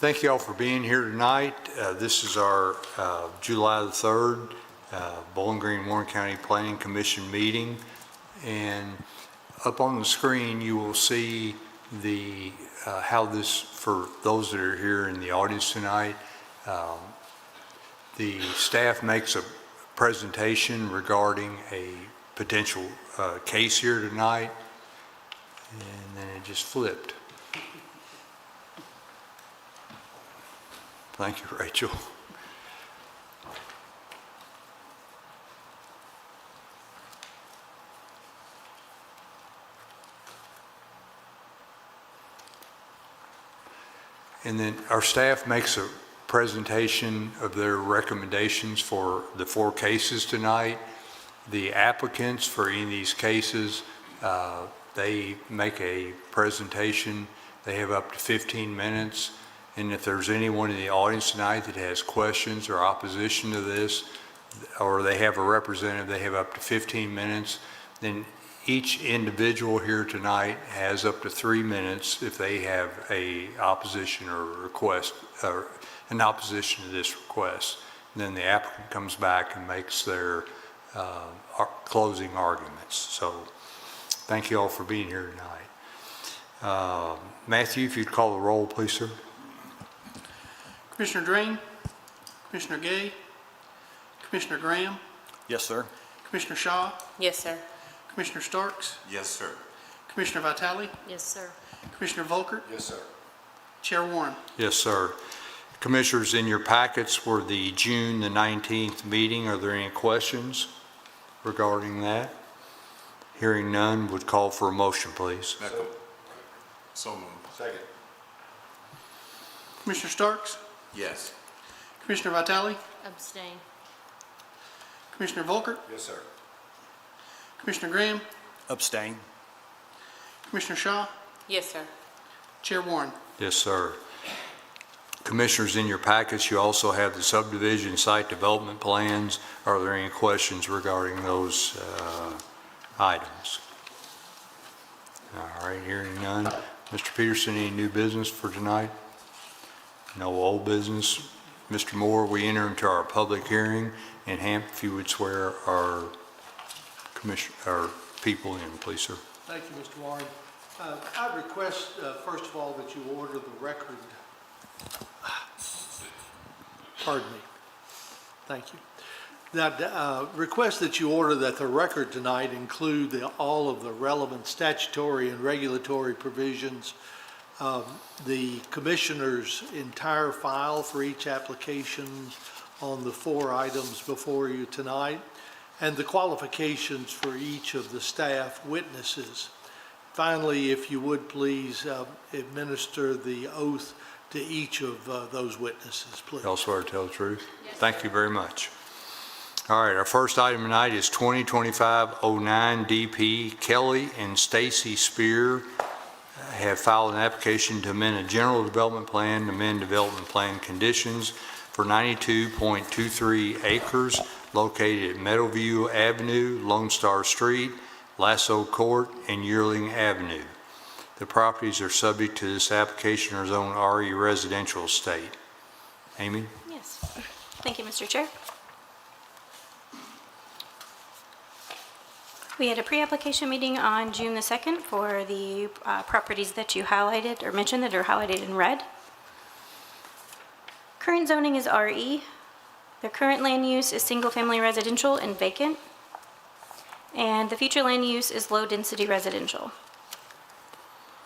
Thank you all for being here tonight. This is our July the 3rd Bowling Green Warren County Planning Commission meeting. And up on the screen, you will see the how this, for those that are here in the audience tonight, the staff makes a presentation regarding a potential case here tonight, and then it just flipped. Thank you, Rachel. And then our staff makes a presentation of their recommendations for the 4 cases tonight. The applicants for any of these cases, they make a presentation. They have up to 15 minutes. And if there's anyone in the audience tonight that has questions or opposition to this, or they have a representative, they have up to 15 minutes. Then each individual here tonight has up to 3 minutes if they have a opposition or request, or an opposition to this request. And then the applicant comes back and makes their closing arguments. So thank you all for being here tonight. Matthew, if you'd call the roll, please, sir. Commissioner Drain, Commissioner Gay, Commissioner Graham. Yes, sir. Commissioner Shaw, Yes, sir. Commissioner Starks, Yes, sir. Commissioner Vitale, Yes, sir. Commissioner Volkert, Yes, sir. Chair Warren. Yes, sir. Commissioners, in your packets were the June the 19th meeting. Are there any questions regarding that? Hearing none, would call for a motion, please. So moved. Second. Commissioner Starks, Yes. Commissioner Vitale, Abstain. Commissioner Volkert, Yes, sir. Commissioner Graham, Abstain. Commissioner Shaw, Yes, sir. Chair Warren. Yes, sir. Commissioners, in your packets, you also have the subdivision site development plans. Are there any questions regarding those items? All right, hearing none. Mr. Peterson, any new business for tonight? No old business. Mr. Moore, we enter into our public hearing, and Hamp, if you would swear our people in, please, sir. Thank you, Mr. Warren. I request, first of all, that you order the record. Pardon me. Thank you. Now, request that you order that the record tonight include all of the relevant statutory and regulatory provisions, the commissioner's entire file for each application on the 4 items before you tonight, and the qualifications for each of the staff witnesses. Finally, if you would please administer the oath to each of those witnesses, please. Y'all swear to tell the truth? Yes. Thank you very much. All right, our first item tonight is 2025-09 DP. Kelly and Stacy Spear have filed an application to amend a general development plan, amend development plan conditions for 92.23 acres located at Meadow View Avenue, Lone Star Street, Lasso Court, and Yearling Avenue. The properties are subject to this application or zone RE residential estate. Amy? Yes. Thank you, Mr. Chair. We had a pre-application meeting on June the 2nd for the properties that you highlighted or mentioned that are highlighted in red. Current zoning is RE. The current land use is single-family residential and vacant. And the future land use is low-density residential.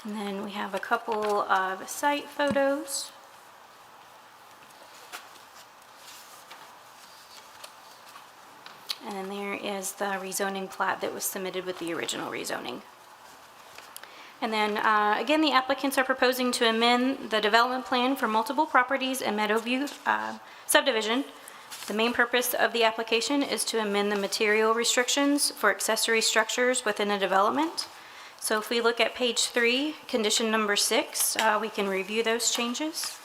And then we have a couple of site photos. And then there is the rezoning plat that was submitted with the original rezoning. And then again, the applicants are proposing to amend the development plan for multiple properties in Meadow View subdivision. The main purpose of the application is to amend the material restrictions for accessory structures within a development. So if we look at page 3, condition number 6, we can review those changes.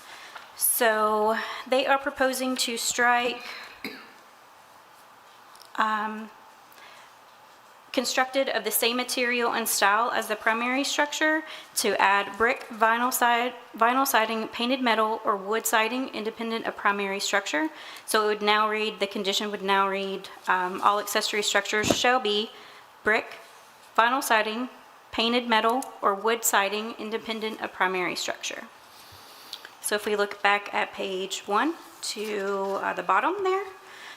So they are proposing to strike constructed of the same material and style as the primary structure, to add brick, vinyl siding, painted metal, or wood siding independent of primary structure. So it would now read, the condition would now read, all accessory structures shall be brick, vinyl siding, painted metal, or wood siding independent of primary structure. So if we look back at page 1 to the bottom there,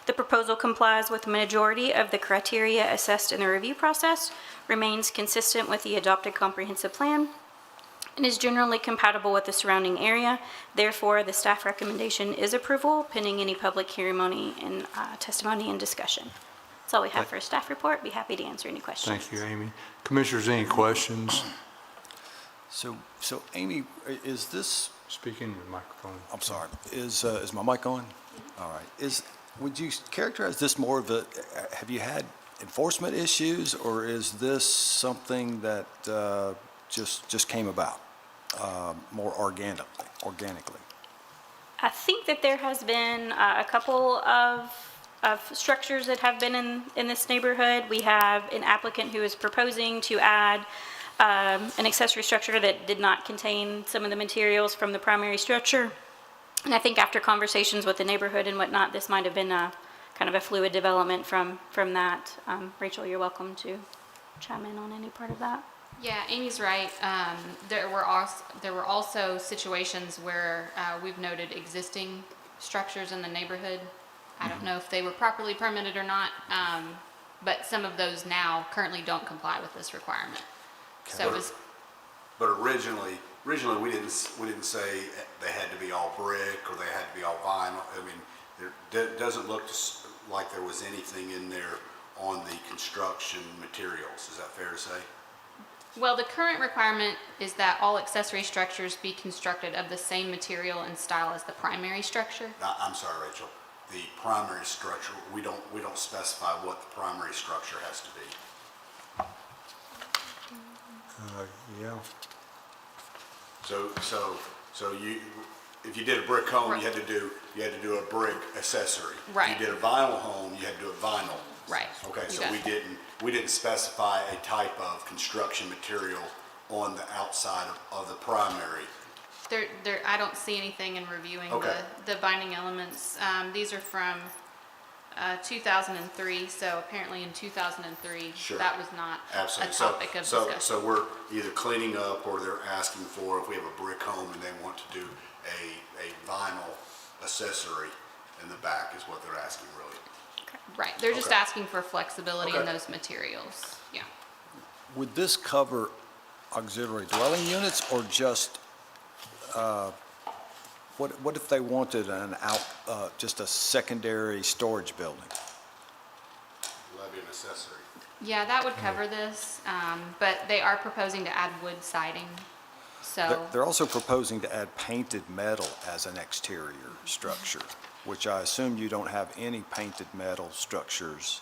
the proposal complies with the majority of the criteria assessed in the review process, remains consistent with the adopted comprehensive plan, and is generally compatible with the surrounding area. Therefore, the staff recommendation is approval pending any public hearing and testimony and discussion. That's all we have for a staff report. Be happy to answer any questions. Thank you, Amy. Commissioners, any questions? So Amy, is this, Speaking to the microphone. I'm sorry, is my mic on? All right. Would you characterize this more of a, have you had enforcement issues, or is this something that just came about more organically? I think that there has been a couple of structures that have been in this neighborhood. We have an applicant who is proposing to add an accessory structure that did not contain some of the materials from the primary structure. And I think after conversations with the neighborhood and whatnot, this might have been kind of a fluid development from that. Rachel, you're welcome to chime in on any part of that. Yeah, Amy's right. There were also situations where we've noted existing structures in the neighborhood. I don't know if they were properly permitted or not, but some of those now currently don't comply with this requirement. So it was, But originally we didn't say they had to be all brick or they had to be all vinyl. I mean, there doesn't look like there was anything in there on the construction materials. Is that fair to say? well, the current requirement is that all accessory structures be constructed of the same material and style as the primary structure. I'm sorry, Rachel. The primary structure, we don't specify what the primary structure has to be. Yeah. So you, if you did a brick home, you had to do a brick accessory. Right. If you did a vinyl home, you had to do a vinyl. Right. Okay, You so got we it. didn't specify a type of construction material on the outside of the primary. I don't see anything in reviewing Okay. the binding elements. These are from 2003, so apparently in 2003, Sure. that was not a Absolutely. topic of discussion. So we're either cleaning up or they're asking for, if we have a brick home and they want to do a vinyl accessory in the back is what they're asking really. Right, they're just Okay. asking for flexibility in Okay. those materials, yeah. Would this cover auxiliary dwelling units or just, what if they wanted just a secondary storage building? Levy an accessory. Yeah, that would cover this, but they are proposing to add wood siding, so, They're also proposing to add painted metal as an exterior structure, which I assume you don't have any painted metal structures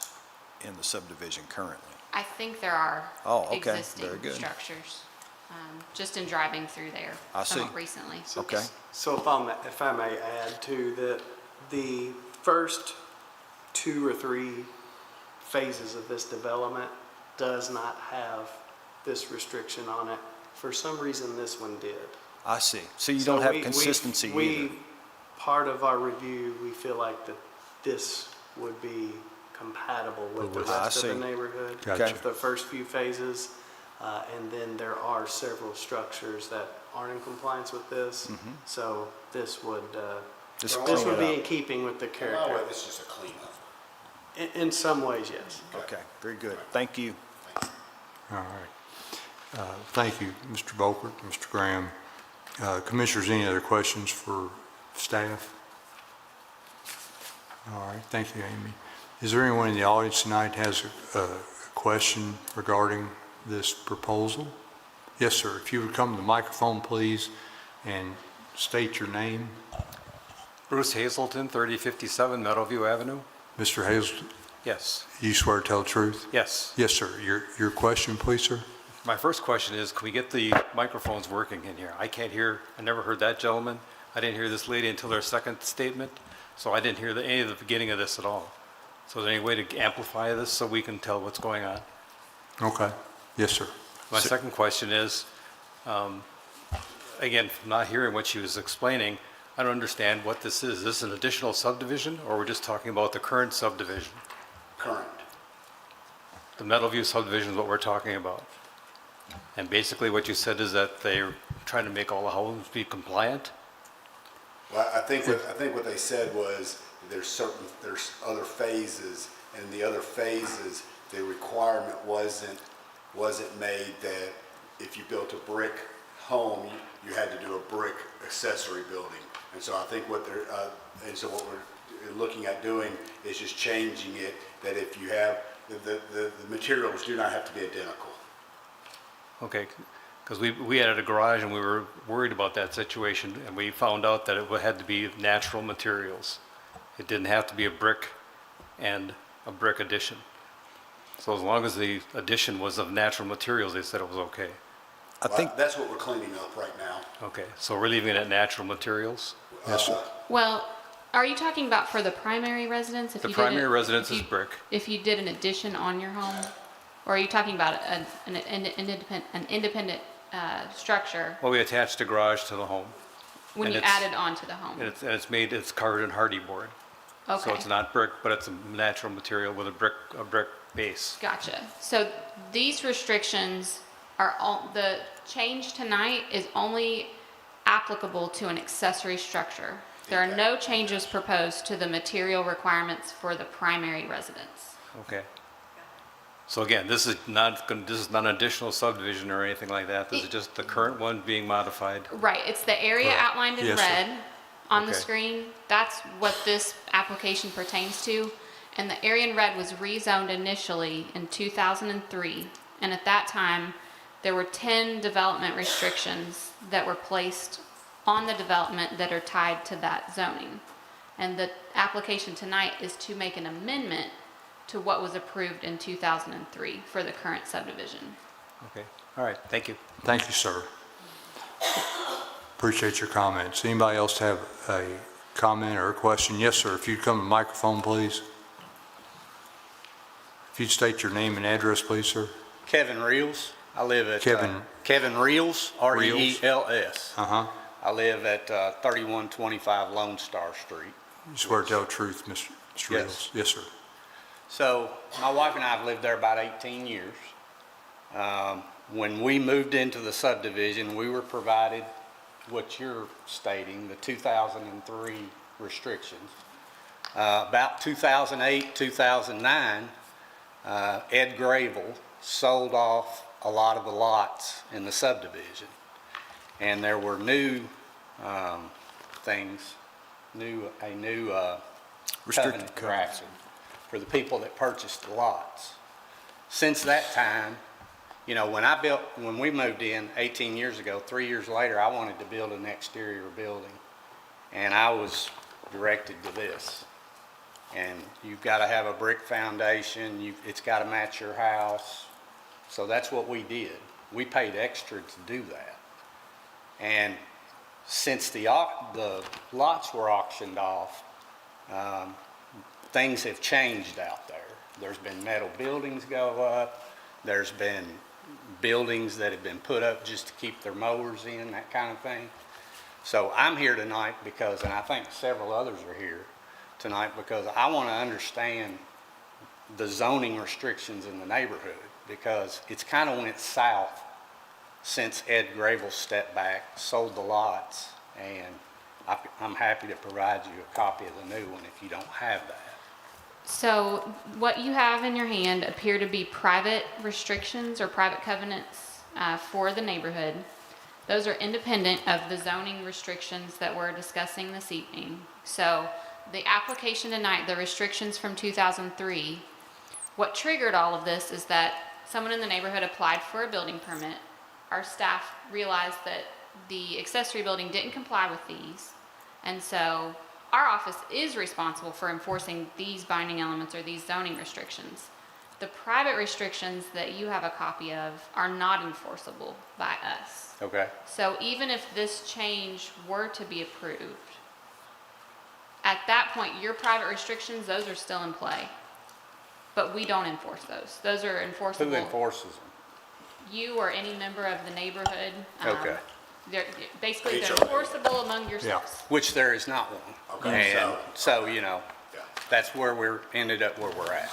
in the subdivision currently. I think there are Oh, okay, existing very good. structures, just in driving through there I see. somewhat recently. Okay. So if I may add to that, the first 2 or 3 phases of this development does not have this restriction on it. For some reason, this one did. I see. So you So don't have we- consistency either. Part of our review, we feel like that this would be compatible with the I rest of the see. neighborhood. Gotcha. Okay. The first few phases, and then there are several structures that aren't in compliance with this. So this would, Just this clean would it be up. in keeping with the In my character. way, this is just a cleanup. In some ways, yes. Okay, very good. Thank you. All right. Thank you, Mr. Volkert, Mr. Graham. Commissioners, any other questions for staff? All right, thank you, Amy. Is there anyone in the audience tonight that has a question regarding this proposal? Yes, sir. If you would come to the microphone, please, and state your name. Bruce Hazelton, 3057 Meadow View Avenue. Mr. Hazelton, Yes. you swear to tell the truth? Yes. Yes, sir. Your question, please, sir? My first question is, can we get the microphones working in here? I can't hear, I never heard that gentleman. I didn't hear this lady until their second statement, so I didn't hear any of the beginning of this at all. So is there any way to amplify this so we can tell what's going on? Okay. Yes, sir. My second question is, again, from not hearing what she was explaining, I don't understand what this is. Is this an additional subdivision, or we're just talking about the current subdivision? Current. The Meadow View subdivision is what we're talking about. And basically what you said is that they're trying to make all the homes be compliant? Well, I think what they said was there's other phases, and in the other phases, the requirement wasn't made that if you built a brick home, you had to do a brick accessory building. And so I think what we're looking at doing is just changing it, that if you have, the materials do not have to be identical. Okay, because we had a garage and we were worried about that situation, and we found out that it had to be natural materials. It didn't have to be a brick and a brick addition. So as long as the addition was of natural materials, they said it was okay. I think, That's what we're cleaning up right now. Okay, so we're leaving it at natural materials? Yes, sir. Well, are you talking about for the primary residence? If The you did primary it- residence if is you- brick. If you did an addition on your home? Or are you talking about an independent structure Well, we attached a garage to the home, when And you it's- added on to the home? and it's covered in hardy board. So Okay. it's not brick, but it's a natural material with a brick base. Gotcha. So these restrictions are all, the change tonight is only applicable to an accessory structure. There are no changes proposed to the material requirements for the primary residence. Okay. So again, this is not an additional subdivision or anything like that. This is just the current one being modified. Right, it's the area Correct. outlined in Yes, sir. red on the Okay. screen. That's what this application pertains to. And the area in red was rezoned initially in 2003. And at that time, there were 10 development restrictions that were placed on the development that are tied to that zoning. And the application tonight is to make an amendment to what was approved in 2003 for the current subdivision. Okay, all right, thank you. Thank you, sir. Appreciate your comments. Anybody else have a comment or a question? Yes, sir. If you'd come to the microphone, please. If you'd state your name and address, please, sir. Kevin Reels. I live at Kevin. Kevin Reels, R-E-E-L-S. Uh-huh. I live at 3125 Lone Star Street. You swear to tell the truth, Mr. Reels? Yes, sir. So my wife and I have lived there about 18 years. When we moved into the subdivision, we were provided what you're stating, the 2003 restrictions. About 2008, 2009, Ed Gravel sold off a lot of the lots in the subdivision. And there were new things, a new Restricted covenant drafted for the people that purchased the lots. Since that time, you know, when we moved in 18 years ago, 3 years later, I wanted to build an exterior building. And I was directed to this. And you've got to have a brick foundation, it's got to match your house. So that's what we did. We paid extra to do that. And since the lots were auctioned off, things have changed out there. There's been metal buildings go up. There's been buildings that have been put up just to keep their mowers in, that kind of thing. So I'm here tonight because, and I think several others are here tonight, because I want to understand the zoning restrictions in the neighborhood, because it's kind of went south since Ed Gravel stepped back, sold the lots, and I'm happy to provide you a copy of the new one if you don't have that. So what you have in your hand appear to be private restrictions or private covenants for the neighborhood. Those are independent of the zoning restrictions that we're discussing this evening. So the application tonight, the restrictions from 2003, what triggered all of this is that someone in the neighborhood applied for a building permit. Our staff realized that the accessory building didn't comply with these. And so our office is responsible for enforcing these binding elements or these zoning restrictions. The private restrictions that you have a copy of are not enforceable by us. Okay. So even if this change were to be approved, at that point, your private restrictions, those are still in play. but we don't enforce those. Those are enforceable. Who enforces them? You or any member of the neighborhood. Okay. Basically, they're HOA. enforceable among yourselves. Which there is not one. Okay, And so, you know, Yeah. that's where ended up where we're at.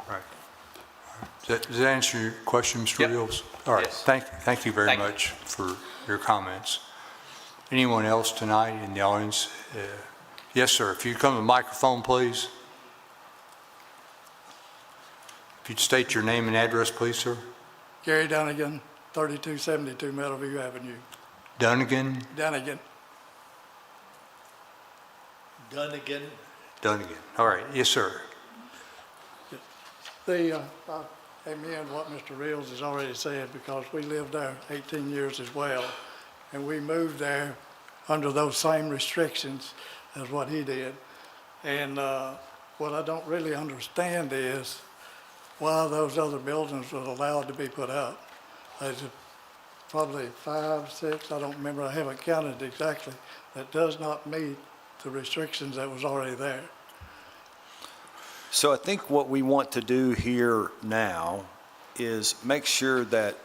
Right. Does that answer your question, Mr. Yep. Reels? All right, Yes. thank you very Thank you. much for your comments. Anyone else tonight in the audience? Yes, sir, if you come to the microphone, please. If you'd state your name and address, please, sir. Gary Dunnigan, 3272 Meadow View Avenue. Dunnigan? Dunnigan. Dunnigan. Dunnigan. All right, yes, sir. I amend what Mr. Reels has already said because we lived there 18 years as well. And we moved there under those same restrictions as what he did. And what I don't really understand is why those other buildings were allowed to be put up. There's probably 5, 6, I don't remember, I haven't counted exactly, that does not meet the restrictions that was already there. So I think what we want to do here now is make sure that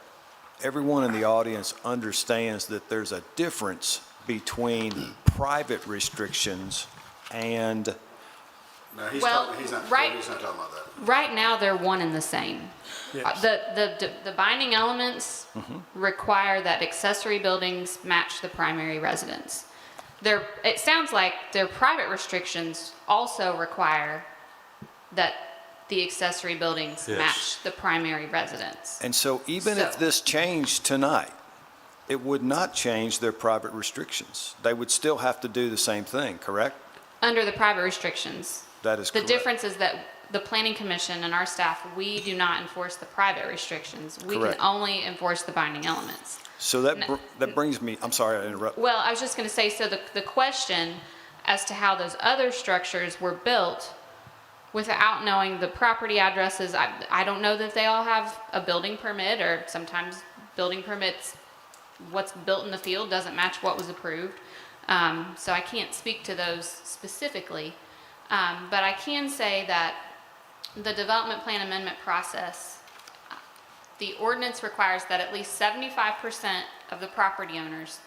everyone in the audience understands that there's a difference between private restrictions and, No, he's Well, talking, he's not right- talking about that. Right now, they're one and the same. Yes. The binding elements require that accessory buildings match the primary residence. It sounds like their private restrictions also require that the accessory buildings Yes. match the primary residence. and so even if So- this changed tonight, it would not change their private restrictions. They would still have to do the same thing, correct? Under the private restrictions. That is The correct. difference is that the planning commission and our staff, we do not enforce the private restrictions. We can Correct. only enforce the binding elements. So that brings me, I'm sorry, I interrupted. Well, I was just going to say, so the question as to how those other structures were built without knowing the property addresses, I don't know that they all have a building permit, or sometimes building permits, what's built in the field doesn't match what was approved. So I can't speak to those specifically. But I can say that the development plan amendment process, the ordinance requires that at least 75% of the property owners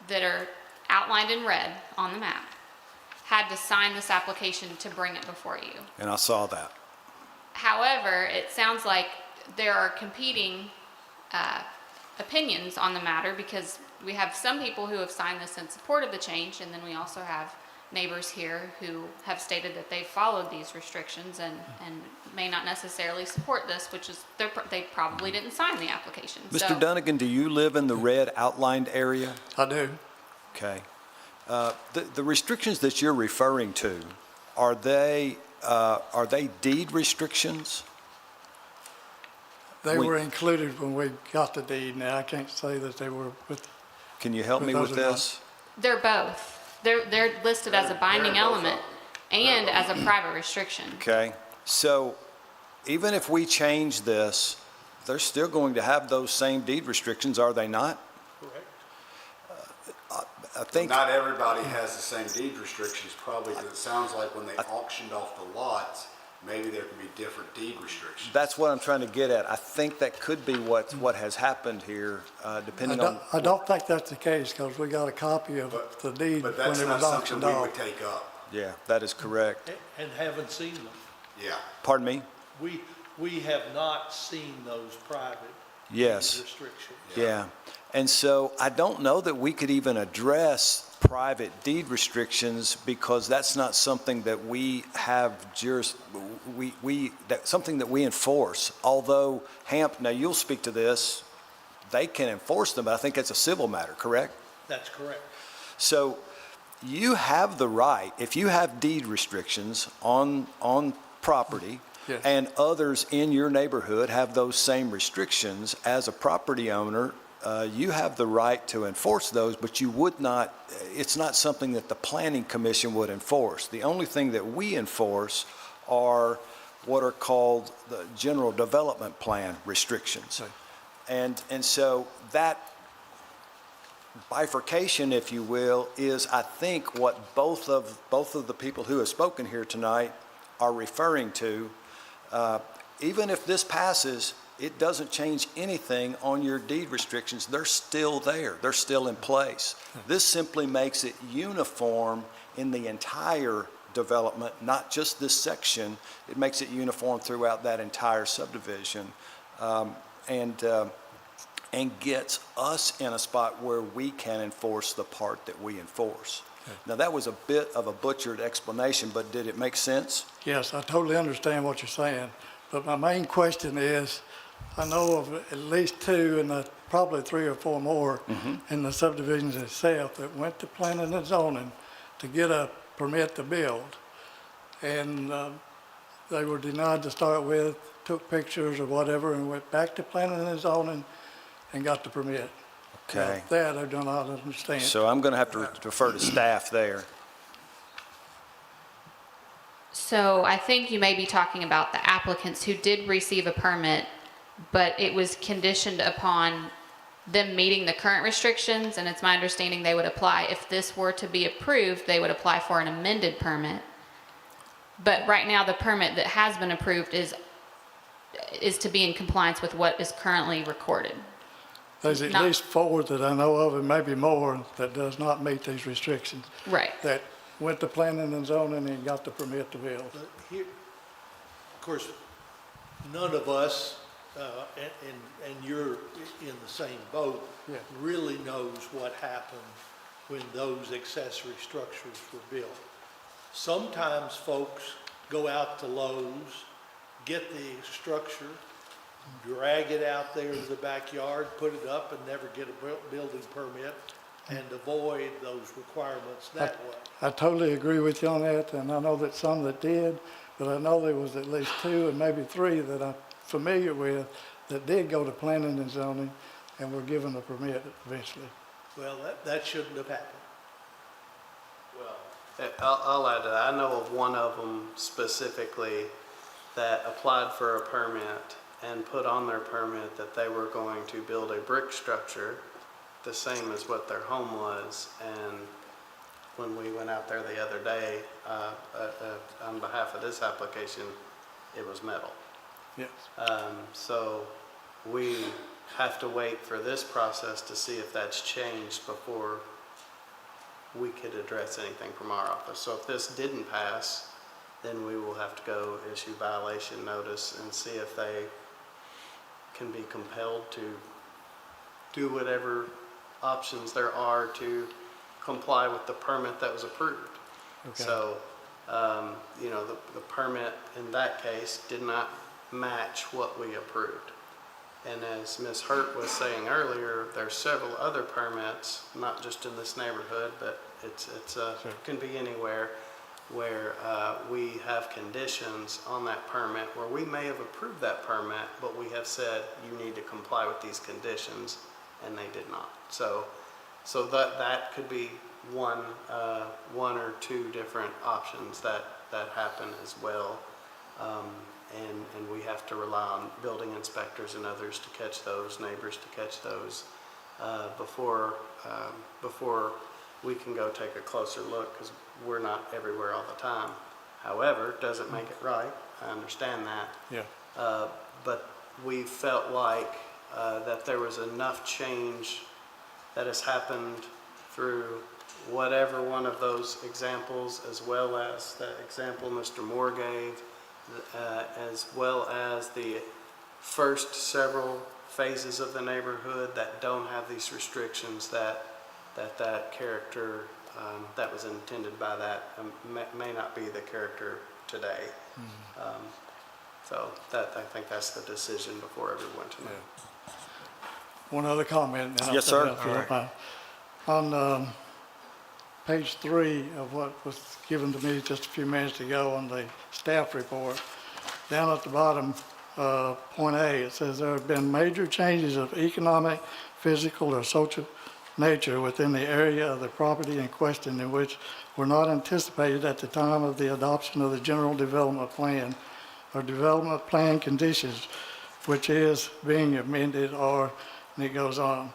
that are outlined in red on the map had to sign this application to bring it before you. And I saw that. However, it sounds like there are competing opinions on the matter, because we have some people who have signed this in support of the change, and then we also have neighbors here who have stated that they've followed these restrictions and may not necessarily support this, which is they probably didn't sign the application. Mr. So- Dunnigan, do you live in the red outlined area? I do. Okay. The restrictions that you're referring to, are they deed restrictions? They We- were included when we got the deed. Now, I can't say that they were with, Can you help me Those with are not- this? They're both. They're listed as a binding They're both element of and as a private restriction. Okay, so even if we change this, they're still going to have those same deed restrictions, are they not? I think, Not everybody has the same deed restrictions, probably, 'cause it sounds like when they auctioned off the lots, maybe there could be different deed restrictions. that's what I'm trying to get at. I think that could be what has happened here, depending on. I don't think that's the case because we got a copy of the deed But when that's it not was something auctioned we off. would take up, Yeah, that is correct. And haven't seen them. yeah. Pardon me? We have not seen those private Yes. restrictions. Yeah, and so I don't know that we could even address private deed restrictions because that's not something that we have that's something that we enforce. Although HAMP, now you'll speak to this, they can enforce them, but I think that's a civil matter, correct? That's correct. So you have the right, if you have deed restrictions on property, Yes. and others in your neighborhood have those same restrictions, as a property owner, you have the right to enforce those, but you would not, it's not something that the planning commission would enforce. The only thing that we enforce are what are called the general development plan restrictions. Right. And so that bifurcation, if you will, is, I think, what both of the people who have spoken here tonight are referring to. Even if this passes, it doesn't change anything on your deed restrictions. They're still there. They're still in place. This simply makes it uniform in the entire development, not just this section. It makes it uniform throughout that entire subdivision, and gets us in a spot where we can enforce the part that we enforce. Now, that was a bit of a butchered explanation, but did it make sense? Yes, I totally understand what you're saying, but my main question is, I know of at least two and probably 3 or 4 more in the subdivisions itself that went to planning and zoning to get a permit to build. And they were denied to start with, took pictures or whatever, and went back to planning and zoning and got the permit. Okay. Now, that I do not understand. So I'm going to have to refer to staff there. So I think you may be talking about the applicants who did receive a permit, but it was conditioned upon them meeting the current restrictions, and it's my understanding they would apply, if this were to be approved, they would apply for an amended permit. But right now, the permit that has been approved is to be in compliance with what is currently recorded. There's at least 4 that I know of, and maybe more, that does not meet these restrictions. Right. That went to planning and zoning and got the permit to build. But here, of course, none of us, and you're in the same boat, Yeah. really knows what happened when those accessory structures were built. Sometimes folks go out to Lowe's, get the structure, drag it out there to the backyard, put it up, and never get a building permit, and avoid those requirements that way. I totally agree with you on that, and I know that some that did, but I know there was at least 2 and maybe 3 that I'm familiar with that did go to planning and zoning and were given a permit eventually. Well, that shouldn't have happened. Well, I'll add to that. I know of one of them specifically that applied for a permit and put on their permit that they were going to build a brick structure the same as what their home was. And when we went out there the other day, on behalf of this application, it was metal. Yes. So we have to wait for this process to see if that's changed before we could address anything from our office. So if this didn't pass, then we will have to go issue violation notice and see if they can be compelled to do whatever options there are to comply with the permit that was approved. Okay. So, you know, the permit in that case did not match what we approved. And as Ms. Hurt was saying earlier, there's several other permits, not just in this neighborhood, but can be anywhere, where we have conditions on that permit where we may have approved that permit, but we have said you need to comply with these conditions, and they did not. So that could be one or 2 different options that happen as well. And we have to rely on building inspectors and others to catch those, neighbors to catch those, before we can go take a closer look, because we're not everywhere all the time. However, it doesn't make it right. I understand that. Yeah. But we felt like that there was enough change that has happened through whatever one of those examples, as well as the example Mr. Moore gave, as well as the first several phases of the neighborhood that don't have these restrictions, that character that was intended by that may not be the character today. So I think that's the decision before everyone tonight. Yeah. One other comment. and I'll Yes, put sir. it up here. On page 3 of what was given to me just a few minutes ago on the staff report, down at the bottom, point A, it says there have been major changes of economic, physical, or social nature within the area of the property in question in which were not anticipated at the time of the adoption of the general development plan or development plan conditions, which is being amended, and it goes on.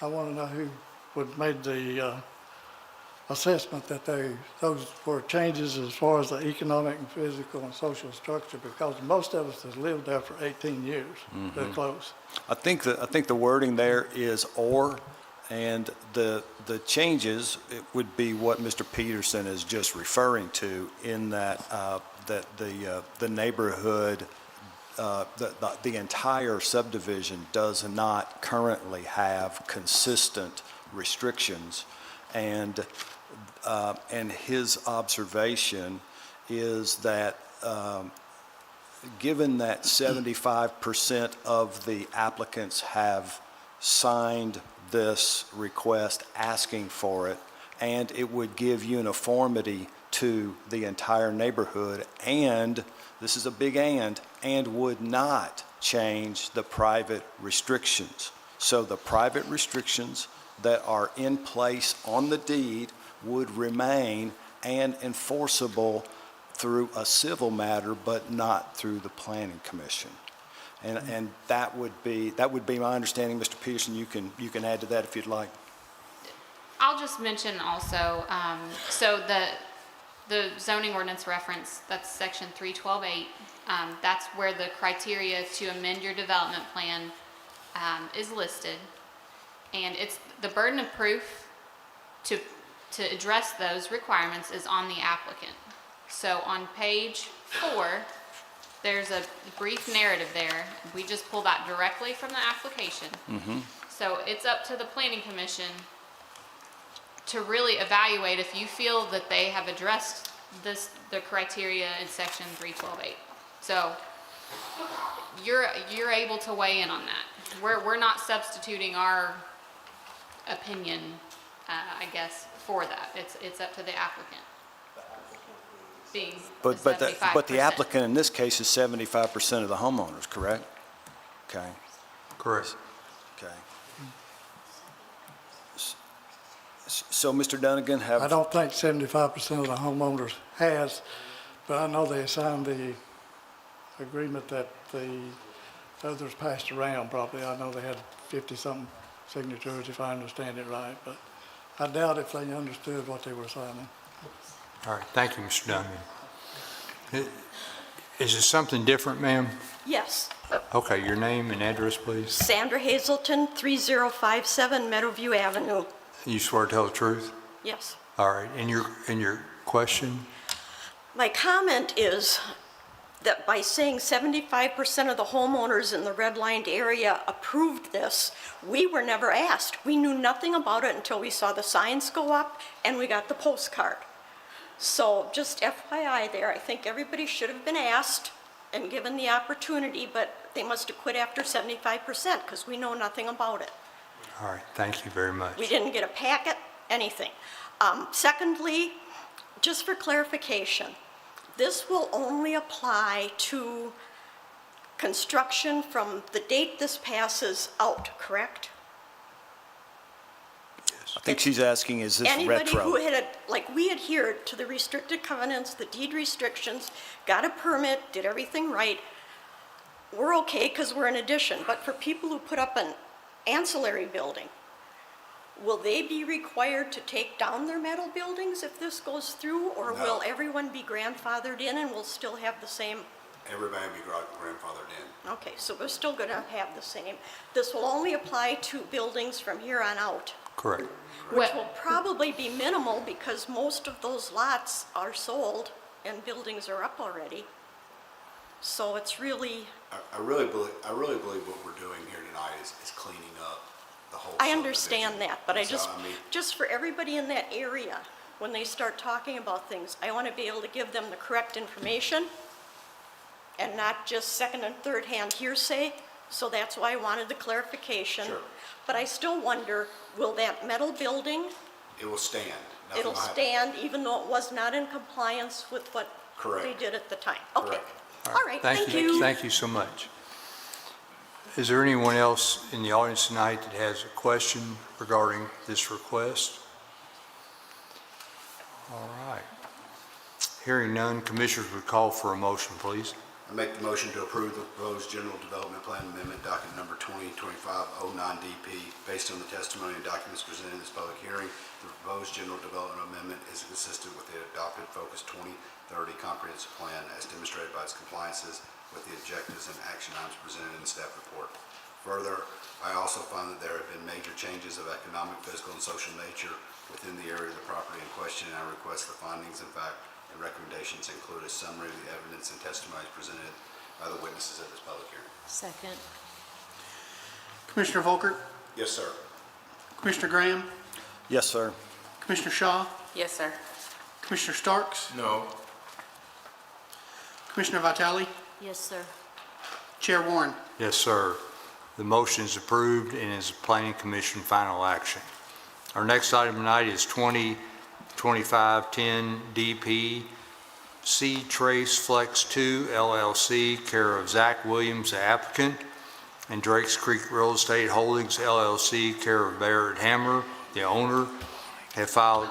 I want to know who would made the assessment that those were changes as far as the economic and physical and social structure, because most of us has lived there for 18 years, they're close. I think the wording there is "or," and the changes, it would be what Mr. Peterson is just referring to, in that that the neighborhood, the entire subdivision does not currently have consistent restrictions, and his observation is that given that 75% of the applicants have signed this request asking for it, and it would give uniformity to the entire neighborhood, and, this is a big and would not change the private restrictions. So the private restrictions that are in place on the deed would remain and enforceable through a civil matter, but not through the planning commission. And that would be my understanding. Mr. Peterson, you can add to that if you'd like. I'll just mention also, so the zoning ordinance reference, that's section 312.8, that's where the criteria to amend your development plan is listed. And it's the burden of proof to address those requirements is on the applicant. So on page 4, there's a brief narrative there. We just pull that directly from the application. So it's up to the planning commission to really evaluate if you feel that they have addressed the criteria in section 312.8. So you're able to weigh in on that. We're not substituting our opinion, I guess, for that. It's up to the applicant. Being But the the 75%. applicant in this case is 75% of the homeowners, correct? Okay. Correct. Okay. So, Mr. Dunnigan, I don't think 75% of the homeowners has, but I know they signed the agreement that the others passed around probably. I know they had 50-something signatures, if I understand it right, but I doubt if they understood what they were signing. All right, thank you, Mr. Duncan. Is it something different, ma'am? Yes. Okay, your name and address, please. Sandra Hazelton, 3057 Meadow View Avenue. You swear to tell the truth? Yes. All right, and your question? My comment is that by saying 75% of the homeowners in the redlined area approved this, we were never asked. We knew nothing about it until we saw the signs go up and we got the postcard. So just FYI there, I think everybody should have been asked and given the opportunity, but they must have quit after 75% because we know nothing about it. All right, thank you very much. We didn't get a packet, anything. Secondly, just for clarification, this will only apply to construction from the date this passes out, correct? I think she's asking, is this Anybody retro? who had, like we adhered to the restricted covenants, the deed restrictions, got a permit, did everything right, we're okay because we're an addition. But for people who put up an ancillary building, will they be required to take down their metal buildings if this goes through? Or No. will everyone be grandfathered in and we'll still have the same? Everybody will be grandfathered in. Okay, so we're still gonna have the same. This will only apply to buildings from here on out, Correct. which will probably be minimal because most of those lots are sold and buildings are up already. So it's really, I really believe what we're doing here tonight is cleaning up the whole I understand subdivision. that, but I So, mean, just for everybody in that area, when they start talking about things, I want to be able to give them the correct information and not just second and third hand hearsay. So that's why I wanted the clarification. Sure. But I still wonder, will that metal building, it will stand. Nothing it'll will happen. stand even though it was not in compliance with what they Correct. did at the time? Okay. Correct. All right, thank you. Thank you so much. Is there anyone else in the audience tonight that has a question regarding this request? All right. Hearing none, commissioners would call for a motion, please. I make the motion to approve the proposed general development plan amendment docket number 2025-09DP. Based on the testimony and documents presented in this public hearing, the proposed general development amendment is consistent with the adopted Focus 2030 comprehensive plan as demonstrated by its compliances with the objectives and action items presented in the staff report. Further, I also find that there have been major changes of economic, physical, and social nature within the area of the property in question, and I request the findings and fact and recommendations include a summary of the evidence and testimonies presented by the witnesses at this public hearing. Second. Commissioner Volkert, Yes, sir. Commissioner Graham, Yes, sir. Commissioner Shaw, Yes, sir. Commissioner Starks, No. Commissioner Vitale, Yes, sir. Chair Warren. Yes, sir. The motion is approved and is Planning Commission final action. Our next item tonight is 2025-10 DP Trace Flex 2 LLC, care of Zach Williams, the applicant, and Drakes Creek Real Estate Holdings LLC, care of Barrett Hammer, the owner, have filed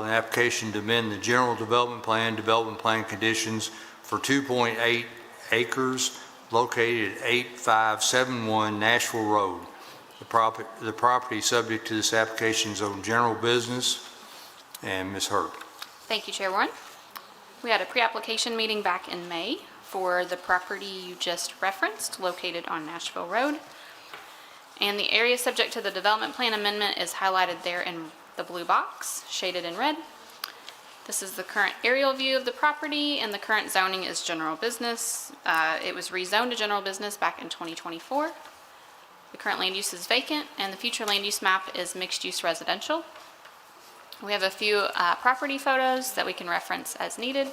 an application to amend the general development plan conditions for 2.8 acres located at 8571 Nashville Road. The property subject to this application is on general business. And Ms. Hurd. Thank you, Chair Warren. We had a pre-application meeting back in May for the property you just referenced, located on Nashville Road. And the area subject to the development plan amendment is highlighted there in the blue box, shaded in red. This is the current aerial view of the property, and the current zoning is general business. It was rezoned to general business back in 2024. The current land use is vacant, and the future land use map is mixed-use residential. We have a few property photos that we can reference as needed.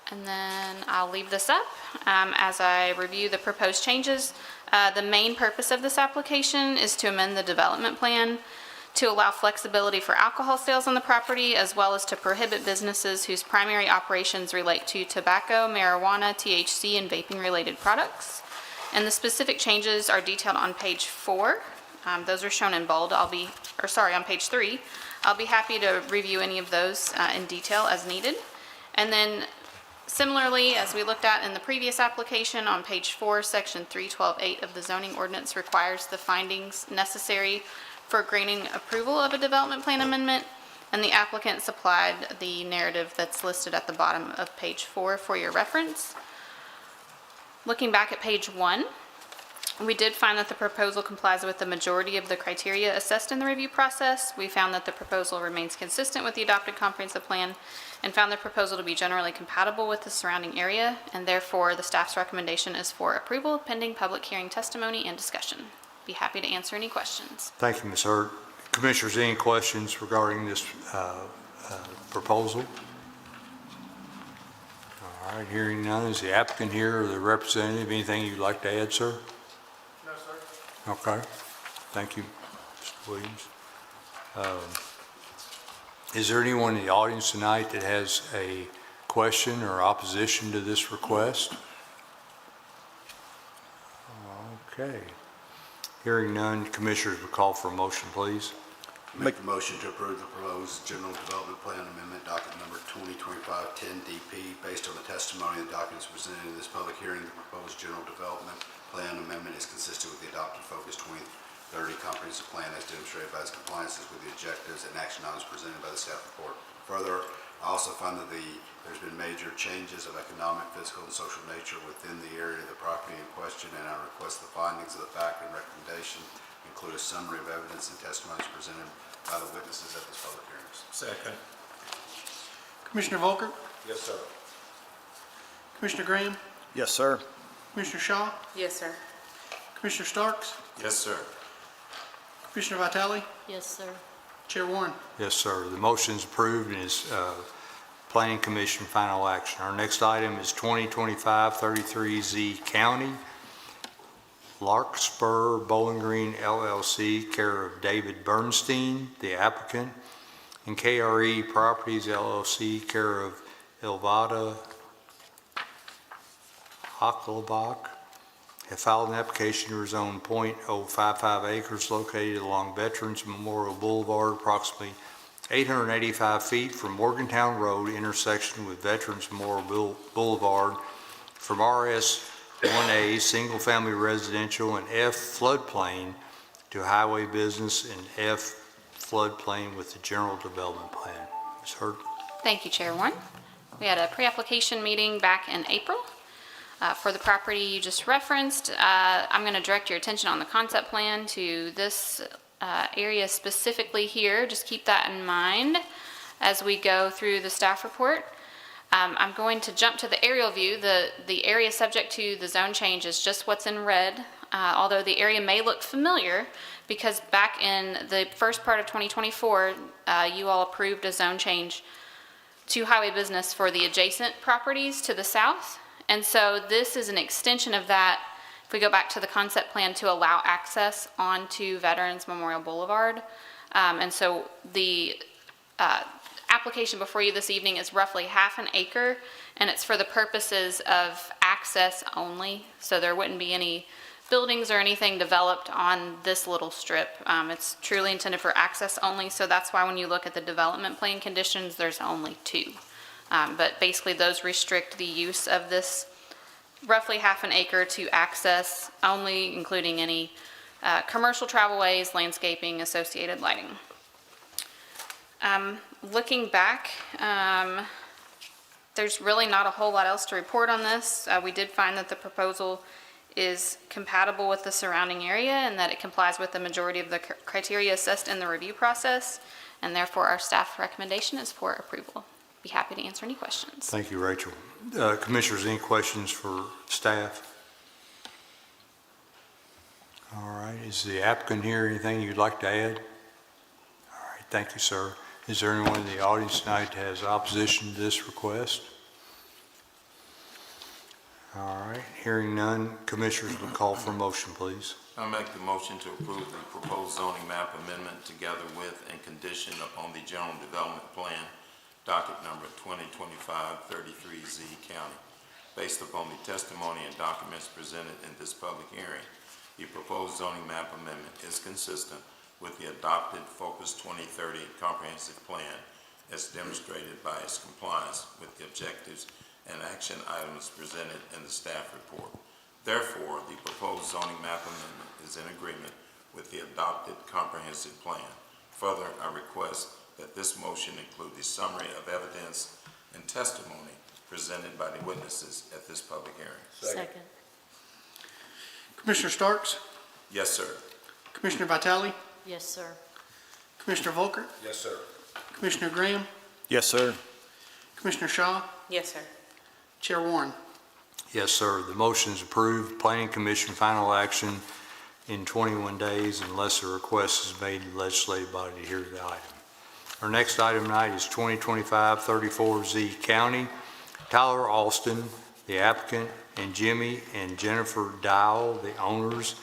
And then I'll leave this up as I review the proposed changes. The main purpose of this application is to amend the development plan to allow flexibility for alcohol sales on the property, as well as to prohibit businesses whose primary operations relate to tobacco, marijuana, THC, and vaping-related products. And the specific changes are detailed on page 4. Those are shown in bold. on page 3. I'll be happy to review any of those in detail as needed. And then similarly, as we looked at in the previous application, on page 4, section 312.8 of the zoning ordinance requires the findings necessary for granting approval of a development plan amendment, and the applicant supplied the narrative that's listed at the bottom of page 4 for your reference. Looking back at page 1, we did find that the proposal complies with the majority of the criteria assessed in the review process. We found that the proposal remains consistent with the adopted comprehensive plan and found the proposal to be generally compatible with the surrounding area, and therefore the staff's recommendation is for approval pending public hearing testimony and discussion. Be happy to answer any questions. Thank you, Ms. Hurd. Commissioners, any questions regarding this proposal? All right, hearing none, is the applicant here or the representative? Anything you'd like to add, sir? No, sir. Okay, thank you, Mr. Williams. Is there anyone in the audience tonight that has a question or opposition to this request? Okay. Hearing none, commissioners will call for a motion, please. Make the motion to approve the proposed general development plan amendment docket number 2025-10 DP. Based on the testimony and documents presented in this public hearing, the proposed general development plan amendment is consistent with the adopted Focus 2030 comprehensive plan as demonstrated by its compliances with the objectives and action items presented by the staff report. Further, I also find that there's been major changes of economic, physical, and social nature within the area of the property in question, and I request the findings of the fact and recommendation include a summary of evidence and testimonies presented by the witnesses at this public hearing. Second. Commissioner Volkert, Yes, sir. Commissioner Graham, Yes, sir. Commissioner Shaw, Yes, sir. Commissioner Starks, Yes, sir. Commissioner Vitale, Yes, sir. Chair Warren. Yes, sir. The motion is approved and is Planning Commission final action. Our next item is 2025-33Z County Larkspur Bowling Green LLC, care of David Bernstein, the applicant, and KRE Properties LLC, care of Ilvada Hakelbach, have filed an application to rezone .055 acres located along Veterans Memorial Boulevard, approximately 885 feet from Morgantown Road intersection with Veterans Memorial Boulevard from RS 1A Single Family Residential and F floodplain to Highway Business and F floodplain with the General Development Plan. Ms. Hurd. Thank you, Chair Warren. We had a pre-application meeting back in April for the property you just referenced. I'm going to direct your attention on the concept plan to this area specifically here. Just keep that in mind as we go through the staff report. I'm going to jump to the aerial view. The area subject to the zone change is just what's in red, although the area may look familiar because back in the first part of 2024, you all approved a zone change to highway business for the adjacent properties to the south. And so this is an extension of that. If we go back to the concept plan to allow access onto Veterans Memorial Boulevard. And so the application before you this evening is roughly half an acre, and it's for the purposes of access only. So there wouldn't be any buildings or anything developed on this little strip. It's truly intended for access only, so that's why when you look at the development plan conditions, there's only 2. But basically those restrict the use of this roughly half an acre to access only, including any commercial travelways, landscaping, associated lighting. Looking back, there's really not a whole lot else to report on this. We did find that the proposal is compatible with the surrounding area and that it complies with the majority of the criteria assessed in the review process, and therefore our staff recommendation is for approval. Be happy to answer any questions. Thank you, Rachel. Commissioners, any questions for staff? All right, is the applicant here? Anything you'd like to add? All right, thank you, sir. Is there anyone in the audience tonight that has opposition to this request? All right, hearing none, commissioners will call for a motion, please. I make the motion to approve the proposed zoning map amendment together with and condition upon the general development plan, docket number 2025-33Z County. Based upon the testimony and documents presented in this public hearing, the proposed zoning map amendment is consistent with the adopted Focus 2030 comprehensive plan as demonstrated by its compliance with the objectives and action items presented in the staff report. Therefore, the proposed zoning map amendment is in agreement with the adopted comprehensive plan. Further, I request that this motion include the summary of evidence and testimony presented by the witnesses at this public hearing. Second. Commissioner Starks? Yes, sir. Commissioner Vitale? Yes, sir. Commissioner Volker? Yes, sir. Commissioner Graham? Yes, sir. Commissioner Shaw? Yes, sir. Chair Warren? Yes, sir. The motion is approved. Planning Commission final action in 21 days unless a request is made to the legislative body to hear the item. Our next item tonight is 2025-34Z County. Tyler Alston, the applicant, and Jimmy and Jennifer Dowell, the owners,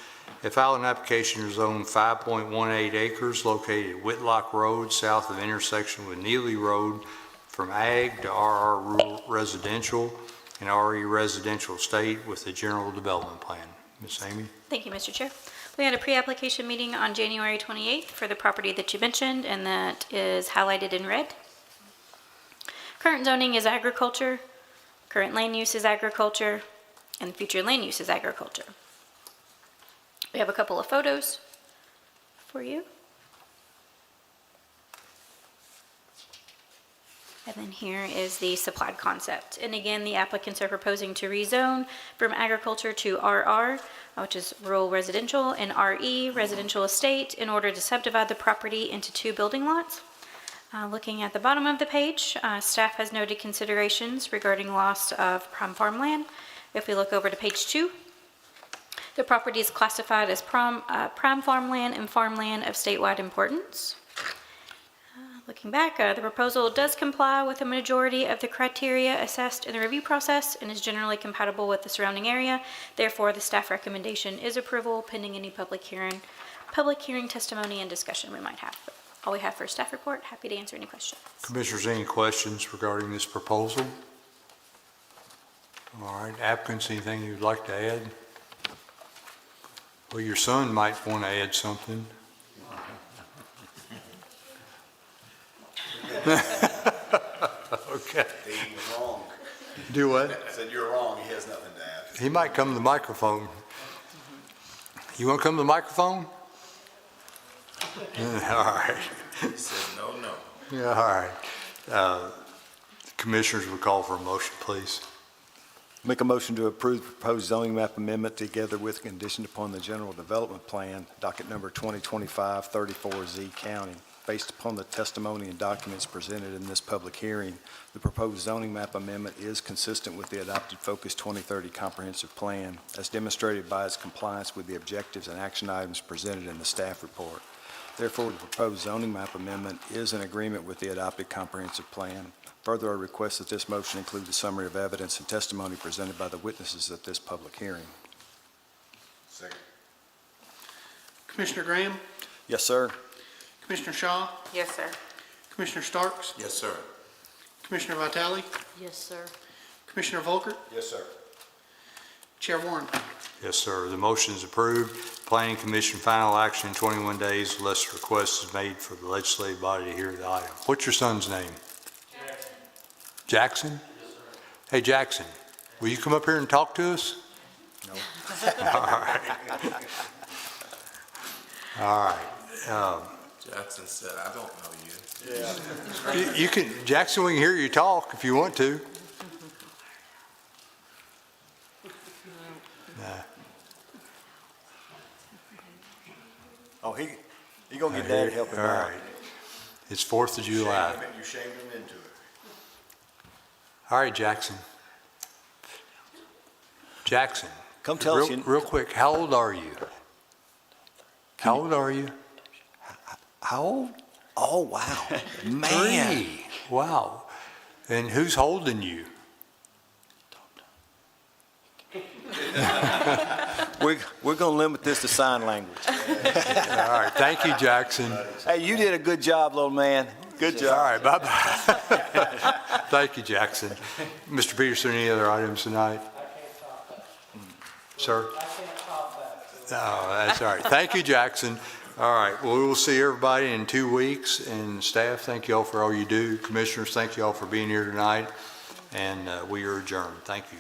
have filed an application to zone 5.18 acres located at Whitlock Road south of intersection with Neely Road from Ag to RR Rural Residential and RE Residential Estate with the General Development Plan. Ms. Amy? Thank you, Mr. Chair. We had a pre-application meeting on January 28th for the property that you mentioned, and that is highlighted in red. Current zoning is agriculture, current land use is agriculture, and future land use is agriculture. We have a couple of photos for you. And then here is the supplied concept. And again, the applicants are proposing to rezone from agriculture to RR, which is rural residential, and RE, residential estate, in order to subdivide the property into 2 building lots. Looking at the bottom of the page, staff has noted considerations regarding loss of prime farmland. If we look over to page 2, the property is classified as prime farmland and farmland of statewide importance. Looking back, the proposal does comply with the majority of the criteria assessed in the review process and is generally compatible with the surrounding area. Therefore, the staff recommendation is approval pending any public hearing testimony and discussion we might have. All we have for staff report. Happy to answer any questions. Commissioners, any questions regarding this proposal? All right, applicants, anything you'd like to add? Well, your son might want to add something. Okay. He was wrong. Do what? I said, you're wrong, he has nothing to add. He might come to the microphone. You want to come to the microphone? All right. He said, no, no. Yeah, all right. Commissioners will call for a motion, please. Make a motion to approve the proposed zoning map amendment together with conditioned upon the general development plan, docket number 2025-34Z County. Based upon the testimony and documents presented in this public hearing, the proposed zoning map amendment is consistent with the adopted Focus 2030 comprehensive plan, as demonstrated by its compliance with the objectives and action items presented in the staff report. Therefore, the proposed zoning map amendment is in agreement with the adopted comprehensive plan. Further, I request that this motion include the summary of evidence and testimony presented by the witnesses at this public hearing. Second. Commissioner Graham, Yes, sir. Commissioner Shaw, Yes, sir. Commissioner Starks, Yes, sir. Commissioner Vitale, Yes, sir. Commissioner Volkert, Yes, sir. Chair Warren. Yes, sir. The motion is approved. Planning Commission final action in 21 days unless a request is made for the legislative body to hear the item. What's your son's name? Jackson. Jackson? Yes, sir. Hey, Jackson, will you come up here and talk to us? No. All right. All right. Jackson said, I don't know you. You can, Jackson, we can hear you talk if you want to. Oh, he gonna get Dad to help him All out. right. It's 4th of July. You shamed him into it. All right, Jackson. Jackson. Come tell us. Real quick, how old are you? How old are you? How old? Oh, wow. Man. 3. Wow. And who's holding you? We're gonna limit this to sign language. All right, thank you, Jackson. Hey, you did a good job, little man. Good All job. right, bye-bye. Thank you, Jackson. Mr. Peterson, any other items tonight? Sir? I can't top that. Oh, that's all right. Thank you, Jackson. All right, well, we will see everybody in 2 weeks, and staff, thank you all for all you do. Commissioners, thank you all for being here tonight, and we are adjourned. Thank you.